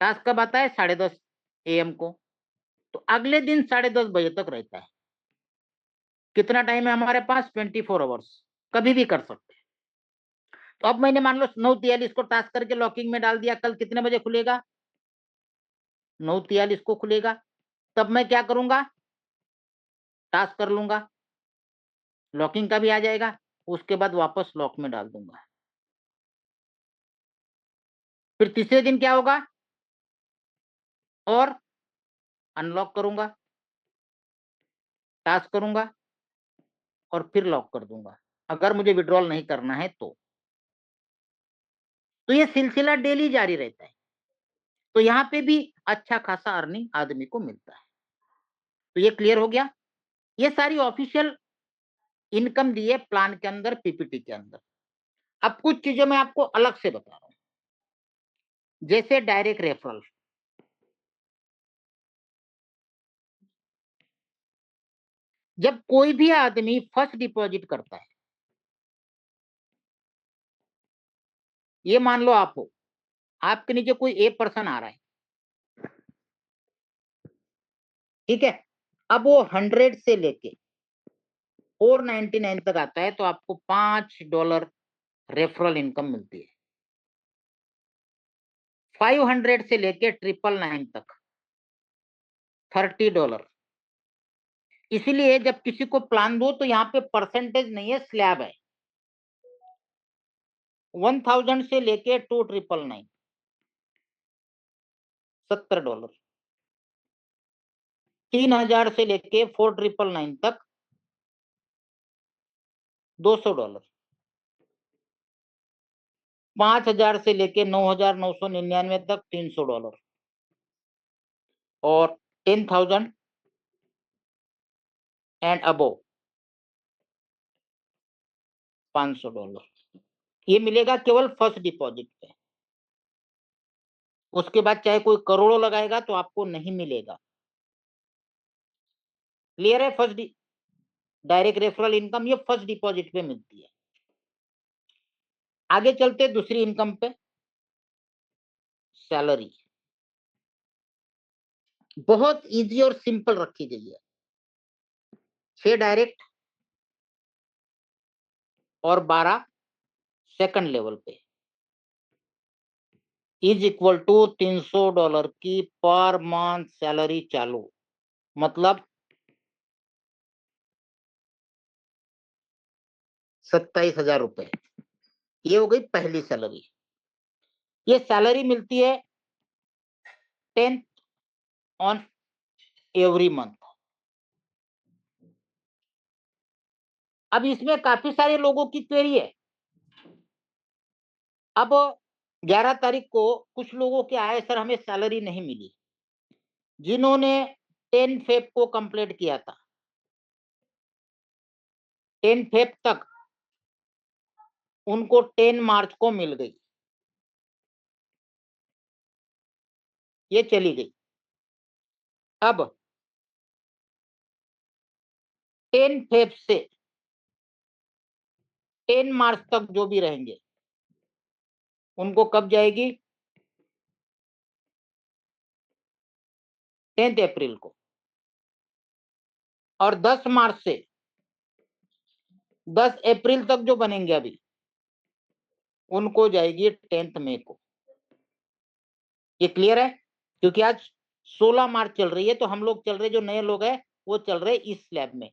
टास्क कब आता है 10:30 AM को, तो अगले दिन 10:30 बजे तक रहता है। कितना टाइम है हमारे पास, 24 आवर्स, कभी भी कर सकते हैं। तो अब मैंने मान लो 9:43 को टास्क करके लॉकिंग में डाल दिया, कल कितने बजे खुलेगा, 9:43 को खुलेगा। तब मैं क्या करूंगा, टास्क कर लूंगा, लॉकिंग का भी आ जाएगा, उसके बाद वापस लॉक में डाल दूंगा। फिर तीसरे दिन क्या होगा, और अनलॉक करूंगा, टास्क करूंगा और फिर लॉक कर दूंगा, अगर मुझे विड्रॉल नहीं करना है तो ये सिलसिला डेली जारी रहता है। तो यहाँ पे भी अच्छा खासा अर्निंग आदमी को मिलता है। तो ये क्लियर हो गया। ये सारी ऑफिशियल इनकम दी है प्लान के अंदर, पीपीटी के अंदर। अब कुछ चीजें मैं आपको अलग से बता रहा हूं, जैसे डायरेक्ट रेफरल। जब कोई भी आदमी फर्स्ट डिपॉजिट करता है, ये मान लो आप हो, आपके नीचे कोई ए पर्सन आ रहा है, ठीक है, अब वो 100 से लेके 499 तक आता है तो आपको $5 रेफरल इनकम मिलती है। 500 से लेके 999 तक $30। इसीलिए जब किसी को प्लान दो तो यहाँ पे परसेंटेज नहीं है, स्लैब है। 1000 से लेके 2999 $70। 3000 से लेके 4999 तक $200। 5000 से लेके 9999 तक $300। और 10,000 एंड अबोव $500। ये मिलेगा केवल फर्स्ट डिपॉजिट पे। उसके बाद चाहे कोई करोड़ों लगाएगा तो आपको नहीं मिलेगा। क्लियर है? फर्स्ट डायरेक्ट रेफरल इनकम ये फर्स्ट डिपॉजिट पे मिलती है। आगे चलते दूसरी इनकम पे, सैलरी। बहुत इजी और सिंपल रखी गई है। 6 डायरेक्ट और 12 सेकंड लेवल पे इज इक्वल टू $300 की पर मंथ सैलरी चालू, मतलब 27,000 रुपए। ये हो गई पहली सैलरी। ये सैलरी मिलती है 10th ऑन एवरी मंथ। अब इसमें काफी सारे लोगों की क्वेरी है। अब 11 तारीख को कुछ लोगों के आए सर हमें सैलरी नहीं मिली, जिन्होंने 10 फेब को कंप्लीट किया था, 10 फेब तक उनको 10 मार्च को मिल गई, ये चली गई। अब 10 फेब से 10 मार्च तक जो भी रहेंगे उनको कब जाएगी? 10 अप्रैल को। और 10 मार्च से 10 अप्रैल तक जो बनेंगे अभी उनको जाएगी 10 मई को। ये क्लियर है? क्योंकि आज 16 मार्च चल रही है, तो हम लोग चल रहे, जो नए लोग हैं वो चल रहे इस स्लैब में।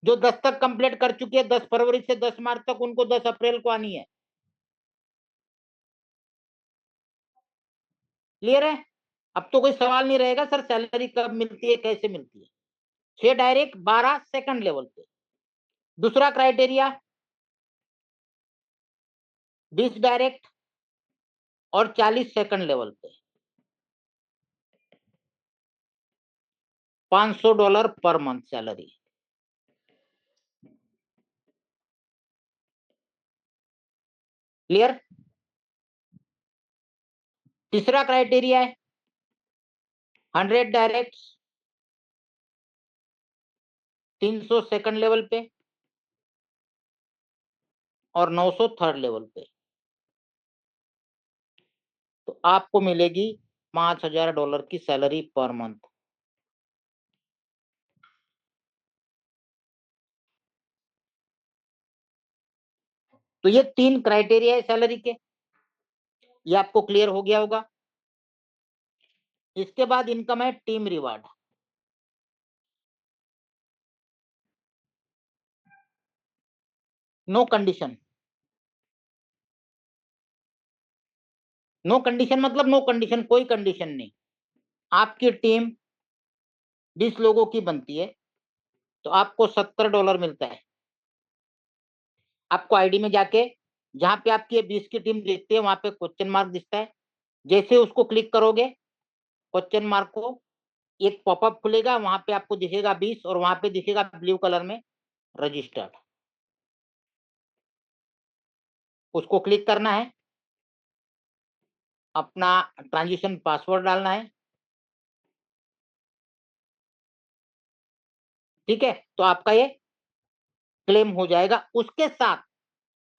जो 10 तक कंप्लीट कर चुके हैं 10 फरवरी से 10 मार्च तक, उनको 10 अप्रैल को आनी है। क्लियर है? अब तो कोई सवाल नहीं रहेगा सर सैलरी कब मिलती है, कैसे मिलती है। 6 डायरेक्ट, 12 सेकंड लेवल पे। दूसरा क्राइटेरिया 20 डायरेक्ट और 40 सेकंड लेवल पे। $500 पर मंथ सैलरी। क्लियर? तीसरा क्राइटेरिया है 100 डायरेक्ट, 300 सेकंड लेवल पे और 900 थर्ड लेवल पे। तो आपको मिलेगी $5000 की सैलरी पर मंथ। तो ये 3 क्राइटेरिया है सैलरी के, ये आपको क्लियर हो गया होगा। इसके बाद इनकम है team reward. No condition. No condition मतलब नो कंडीशन, कोई कंडीशन नहीं। आपकी टीम 20 लोगों की बनती है तो आपको $70 मिलता है। आपको आईडी में जाके जहां पे आपकी 20 की टीम दिखती है वहां पे क्वेश्चन मार्क दिखता है। जैसे उसको क्लिक करोगे क्वेश्चन मार्क को, एक पॉपअप खुलेगा, वहां पे आपको दिखेगा 20 और वहां पे दिखेगा ब्लू कलर में रजिस्टर्ड। उसको क्लिक करना है, अपना ट्रांजिशन पासवर्ड डालना है। ठीक है, तो आपका ये क्लेम हो जाएगा। उसके साथ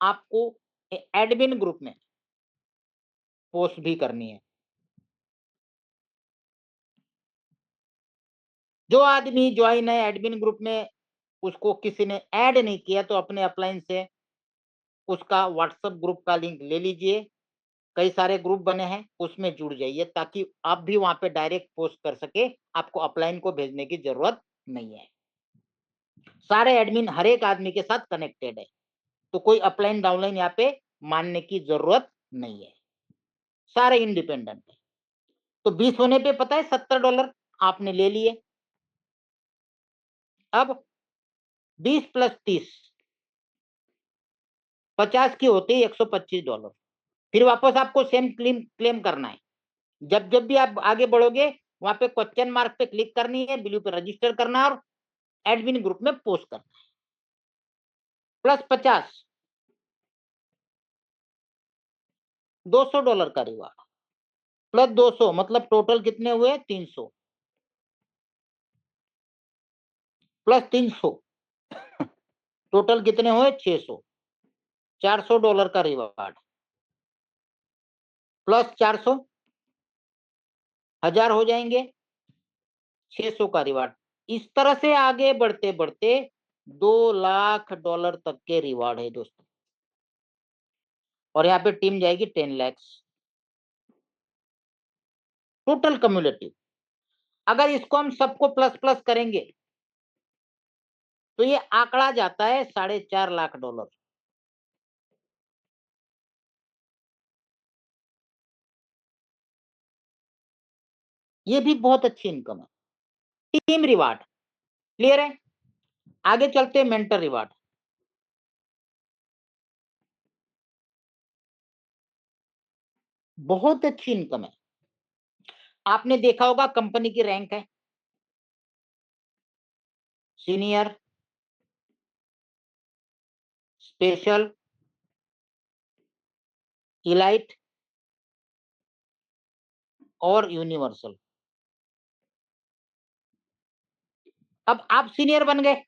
आपको एडमिन ग्रुप में पोस्ट भी करनी है। जो आदमी ज्वाइन है एडमिन ग्रुप में, उसको किसी ने ऐड नहीं किया तो अपने अपलाइन से उसका व्हाट्सएप ग्रुप का लिंक ले लीजिए। कई सारे ग्रुप बने हैं, उसमें जुड़ जाइए ताकि आप भी वहां पे डायरेक्ट पोस्ट कर सके, आपको अपलाइन को भेजने की जरूरत नहीं है। सारे एडमिन हर एक आदमी के साथ कनेक्टेड है, तो कोई अपलाइन डाउनलाइन यहाँ पे मानने की जरूरत नहीं है, सारे इंडिपेंडेंट है। तो 20 होने पे पता है $70 आपने ले लिए। अब 20 + 30 50 की होती है $125। फिर वापस आपको सेम क्लेम करना है। जब जब भी आप आगे बढ़ोगे वहां पे क्वेश्चन मार्क पे क्लिक करनी है, ब्लू पे रजिस्टर करना है और एडमिन ग्रुप में पोस्ट करना है। +50 $200 का रिवार्ड, +200 मतलब टोटल कितने हुए? 300 +300 टोटल कितने हुए? 600। $400 का रिवार्ड +400 1000 हो जाएंगे, 600 का रिवार्ड। इस तरह से आगे बढ़ते बढ़ते $2 लाख तक के रिवार्ड है दोस्तों। और यहाँ पे टीम जाएगी 10 लाख टोटल कम्युलेटिव। अगर इसको हम सबको प्लस प्लस करेंगे तो ये आंकड़ा जाता है $4.5 लाख। ये भी बहुत अच्छी इनकम है। टीम रिवार्ड क्लियर है। आगे चलते हैं मेंटर रिवार्ड। बहुत अच्छी इनकम है। आपने देखा होगा कंपनी की रैंक है सीनियर, स्पेशल, इलाइट और यूनिवर्सल। अब आप सीनियर बन गए।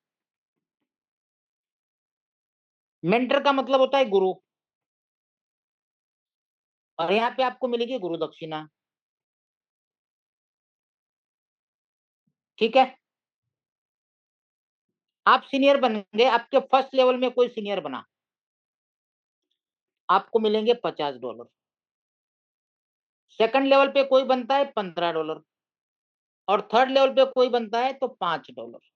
मेंटर का मतलब होता है गुरु, और यहाँ पे आपको मिलेगी गुरु दक्षिणा। ठीक है, आप सीनियर बन गए, आपके फर्स्ट लेवल में कोई सीनियर बना, आपको मिलेंगे $50। सेकंड लेवल पे कोई बनता है $15, और थर्ड लेवल पे कोई बनता है तो $5।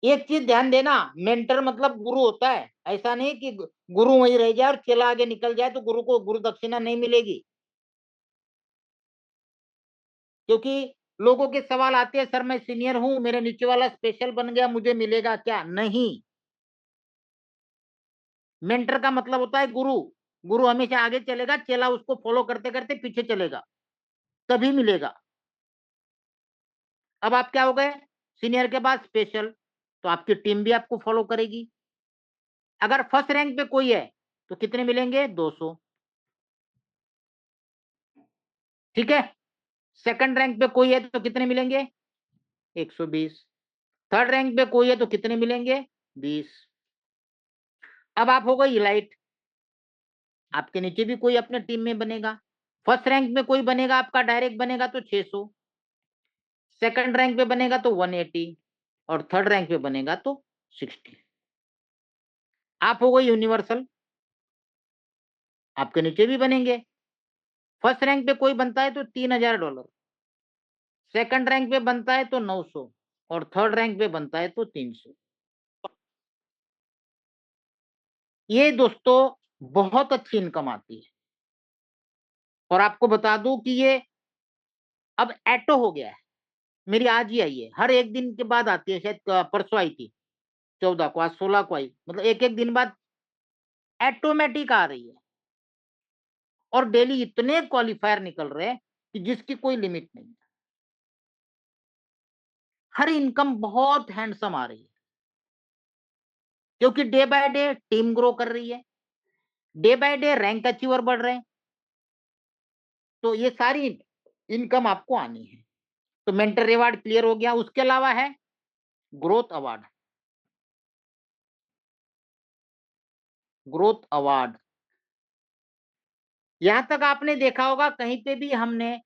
एक चीज ध्यान देना, मेंटर मतलब गुरु होता है। ऐसा नहीं कि गुरु वहीं रह जाए और चेला आगे निकल जाए तो गुरु को गुरु दक्षिणा नहीं मिलेगी। क्योंकि लोगों के सवाल आते हैं, सर मैं सीनियर हूं, मेरे नीचे वाला स्पेशल बन गया, मुझे मिलेगा क्या? नहीं, मेंटर का मतलब होता है गुरु। गुरु हमेशा आगे चलेगा, चेला उसको फॉलो करते करते पीछे चलेगा, तभी मिलेगा। अब आप क्या हो गए, सीनियर के बाद स्पेशल, तो आपकी टीम भी आपको फॉलो करेगी। अगर फर्स्ट रैंक पे कोई है तो कितने मिलेंगे? 200। ठीक है, सेकंड रैंक पे कोई है तो कितने मिलेंगे? 120। थर्ड रैंक पे कोई है तो कितने मिलेंगे? 20। अब आप हो गए इलाइट, आपके नीचे भी कोई अपने टीम में बनेगा। फर्स्ट रैंक में कोई बनेगा आपका, डायरेक्ट बनेगा तो 600, सेकंड रैंक पे बनेगा तो 180, और थर्ड रैंक पे बनेगा तो 60। आप हो गए यूनिवर्सल, आपके नीचे भी बनेंगे। फर्स्ट रैंक पे कोई बनता है तो $3000, सेकंड रैंक पे बनता है तो 900, और थर्ड रैंक पे बनता है तो 300। ये दोस्तों बहुत अच्छी इनकम आती है। और आपको बता दूं कि ये अब एटो हो गया है। मेरी आज ही आई है, हर एक दिन के बाद आती है, शायद परसों आई थी 14 को, आज 16 को आई, मतलब एक एक दिन बाद ऑटोमेटिक आ रही है। और डेली इतने क्वालिफायर निकल रहे हैं कि जिसकी कोई लिमिट नहीं है। हर इनकम बहुत हैंडसम आ रही है, क्योंकि day by day team grow कर रही है, day by day rank achiever बढ़ रहे हैं। तो ये सारी इनकम आपको आनी है। तो मेंटर रिवार्ड क्लियर हो गया। उसके अलावा है ग्रोथ अवार्ड। ग्रोथ अवार्ड, यहां तक आपने देखा होगा कहीं पे भी हमने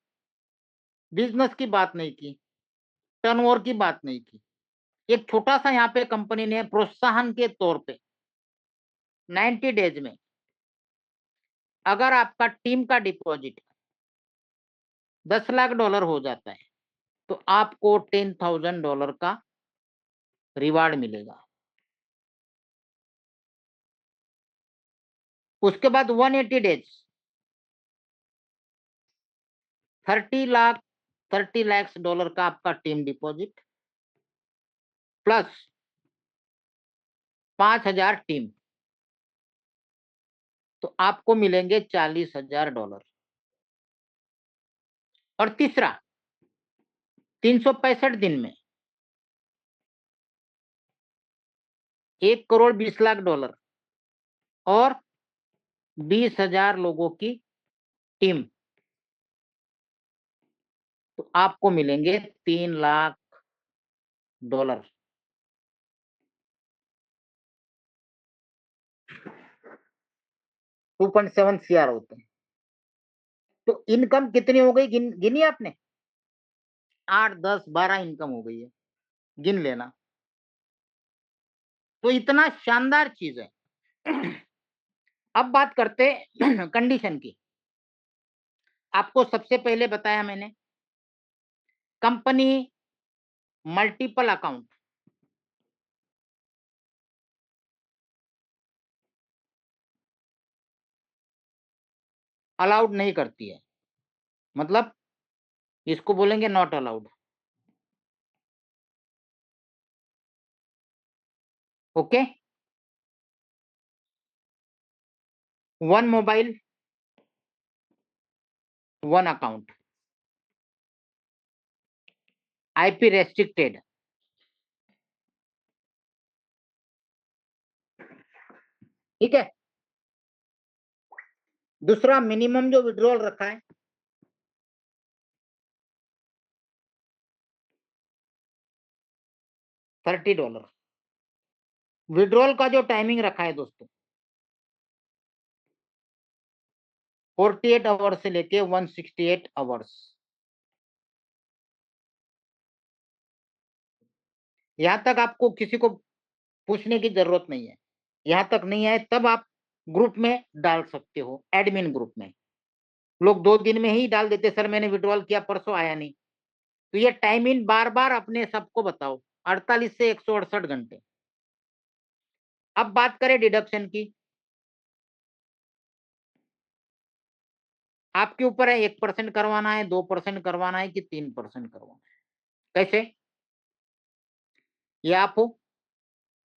बिजनेस की बात नहीं की, टर्नओवर की बात नहीं की। एक छोटा सा यहाँ पे कंपनी ने प्रोत्साहन के तौर पे 90 डेज में अगर आपका टीम का डिपॉजिट $10 लाख हो जाता है तो आपको $10,000 का रिवार्ड मिलेगा। उसके बाद 180 डेज 30 लाख डॉलर का आपका टीम डिपॉजिट प्लस 5,000 टीम, तो आपको मिलेंगे $40,000। और तीसरा 365 दिन में $1,20,00,000 और 20,000 लोगों की टीम, तो आपको मिलेंगे $3,00,000। 2.7 CR होते हैं। तो इनकम कितनी हो गई, गिनी आपने? 8, 10, 12 इनकम हो गई है, गिन लेना। तो इतना शानदार चीज है। अब बात करते कंडीशन की। आपको सबसे पहले बताया मैंने, कंपनी मल्टीपल अकाउंट अलाउड नहीं करती है। मतलब इसको बोलेंगे not allowed. Okay, 1 mobile 1 account, IP restricted. ठीक है, दूसरा मिनिमम जो विड्रॉल रखा है $30। विड्रॉल का जो टाइमिंग रखा है दोस्तों 48 आवर्स से लेके 168 आवर्स। यहां तक आपको किसी को पूछने की जरूरत नहीं है, यहां तक नहीं आए तब आप ग्रुप में डाल सकते हो, एडमिन ग्रुप में। लोग 2 दिन में ही डाल देते, सर मैंने विड्रॉल किया परसों आया नहीं। तो ये टाइम इन बार बार अपने सबको बताओ, 48 से 168 घंटे। अब बात करें डिडक्शन की, आपके ऊपर है 1% करवाना है, 2% करवाना है कि 3% करवाना है। कैसे? ये आप हो,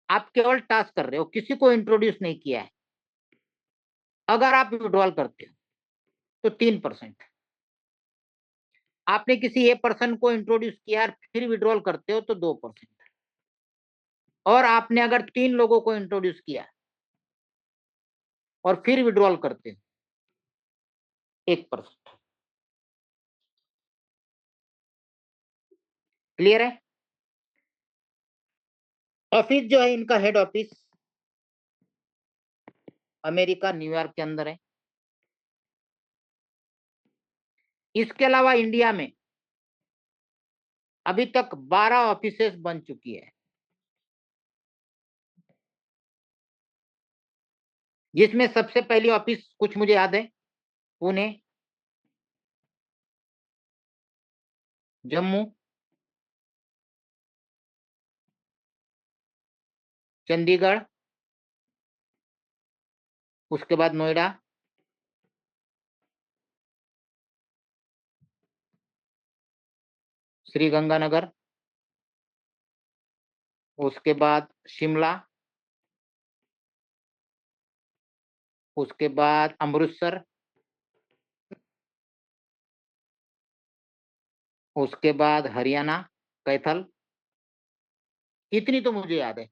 आप केवल टास्क कर रहे हो, किसी को इंट्रोड्यूस नहीं किया है। अगर आप विड्रॉल करते हो तो 3%, आपने किसी एक पर्सन को इंट्रोड्यूस किया फिर विड्रॉल करते हो तो 2%, और आपने अगर 3 लोगों को इंट्रोड्यूस किया और फिर विड्रॉल करते हो 1%। क्लियर है? ऑफिस जो है इनका हेड ऑफिस अमेरिका न्यूयॉर्क के अंदर है। इसके अलावा इंडिया में अभी तक 12 ऑफिसेस बन चुकी है, जिसमें सबसे पहली ऑफिस कुछ मुझे याद है पुणे, जम्मू, चंडीगढ़, उसके बाद नोएडा, श्री गंगानगर, उसके बाद शिमला, उसके बाद अमृतसर, उसके बाद हरियाणा कैथल। इतनी तो मुझे याद है।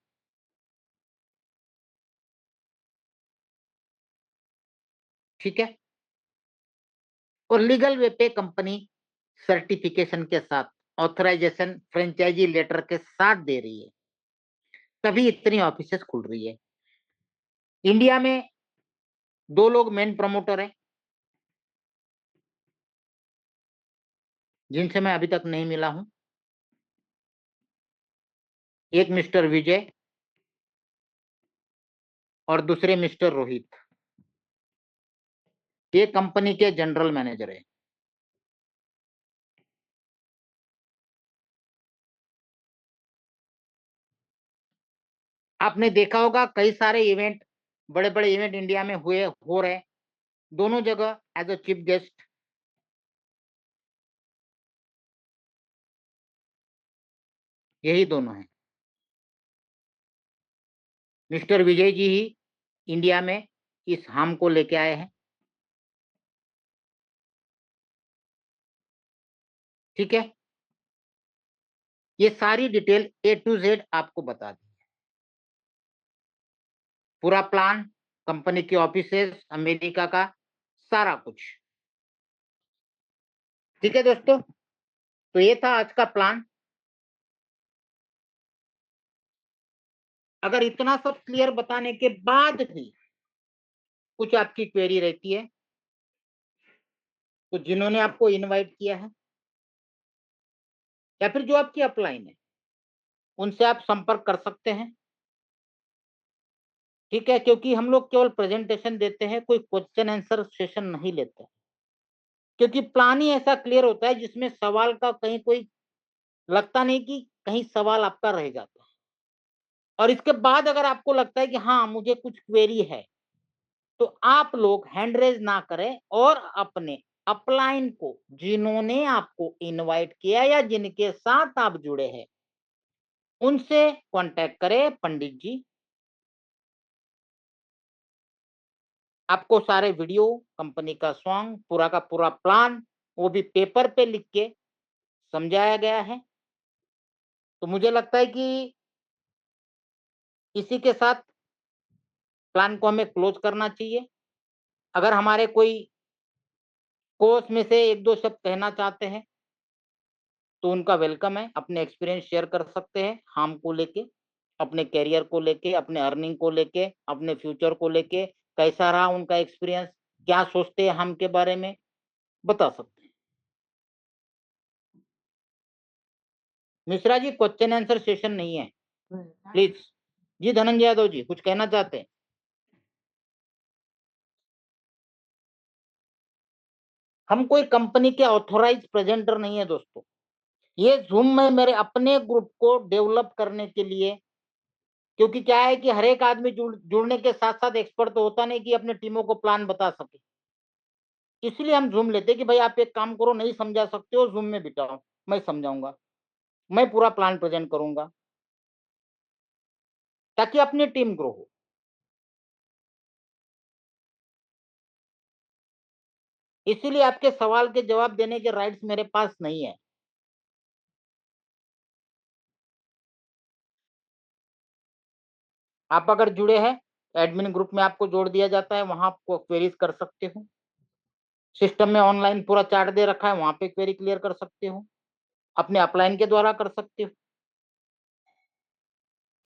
ठीक है, और लीगल वे पे कंपनी सर्टिफिकेशन के साथ, ऑथराइजेशन फ्रेंचाइजी लेटर के साथ दे रही है, तभी इतनी ऑफिसेस खुल रही है। इंडिया में 2 लोग मेन प्रमोटर हैं, जिनसे मैं अभी तक नहीं मिला हूं। एक मिस्टर विजय और दूसरे मिस्टर रोहित। ये कंपनी के जनरल मैनेजर है। आपने देखा होगा कई सारे इवेंट, बड़े बड़े इवेंट इंडिया में हो रहे, दोनों जगह एज अ चीफ गेस्ट यही दोनों हैं। मिस्टर विजय जी ही इंडिया में इस हाम को लेके आए हैं। ठीक है, ये सारी डिटेल A to Z आपको बता दी, पूरा प्लान, कंपनी की ऑफिसेस, अमेरिका का सारा कुछ। ठीक है दोस्तों, तो ये था आज का प्लान। अगर इतना सब क्लियर बताने के बाद भी कुछ आपकी क्वेरी रहती है तो जिन्होंने आपको इनवाइट किया है या फिर जो आपकी अपलाइन है उनसे आप संपर्क कर सकते हैं। ठीक है, क्योंकि हम लोग केवल प्रेजेंटेशन देते हैं, कोई क्वेश्चन आंसर सेशन नहीं लेते, क्योंकि प्लान ही ऐसा क्लियर होता है जिसमें सवाल का कहीं कोई लगता नहीं कि कहीं सवाल आपका रह जाता है। और इसके बाद अगर आपको लगता है कि हाँ मुझे कुछ क्वेरी है तो आप लोग हैंड रेज ना करें और अपने अपलाइन को, जिन्होंने आपको इनवाइट किया या जिनके साथ आप जुड़े हैं, उनसे कांटेक्ट करें पंडित जी। आपको सारे वीडियो, कंपनी का सॉन्ग, पूरा का पूरा प्लान, वो भी पेपर पे लिख के समझाया गया है। तो मुझे लगता है कि इसी के साथ प्लान को हमें क्लोज करना चाहिए। अगर हमारे कोई कोर्स में से 1-2 शब्द कहना चाहते हैं तो उनका वेलकम है। अपने एक्सपीरियंस शेयर कर सकते हैं हार्म को लेके, अपने करियर को लेके, अपने अर्निंग को लेके, अपने फ्यूचर को लेके, कैसा रहा उनका एक्सपीरियंस, क्या सोचते हैं हम के बारे में, बता सकते हैं। Mishra ji, question answer session नहीं है, प्लीज। जी धनंजय यादव जी, कुछ कहना चाहते हैं? हम कोई कंपनी के ऑथोराइज प्रेजेंटर नहीं है दोस्तों। ये जूम में मेरे अपने ग्रुप को डेवलप करने के लिए, क्योंकि क्या है कि हर एक आदमी जुड़ने के साथ साथ एक्सपर्ट तो होता नहीं कि अपने टीमों को प्लान बता सके। इसलिए हम जूम लेते हैं कि भाई आप एक काम करो, नहीं समझा सकते हो जूम में बिठाओ, मैं समझाऊंगा, मैं पूरा प्लान प्रेजेंट करूंगा, ताकि अपनी टीम ग्रो हो। इसीलिए आपके सवाल के जवाब देने के राइट्स मेरे पास नहीं है। आप अगर जुड़े हैं, एडमिन ग्रुप में आपको जोड़ दिया जाता है, वहां आपको क्वेरीज कर सकते हो। सिस्टम में ऑनलाइन पूरा चार्ट दे रखा है, वहां पे क्वेरी क्लियर कर सकते हो, अपने अपलाइन के द्वारा कर सकते हो।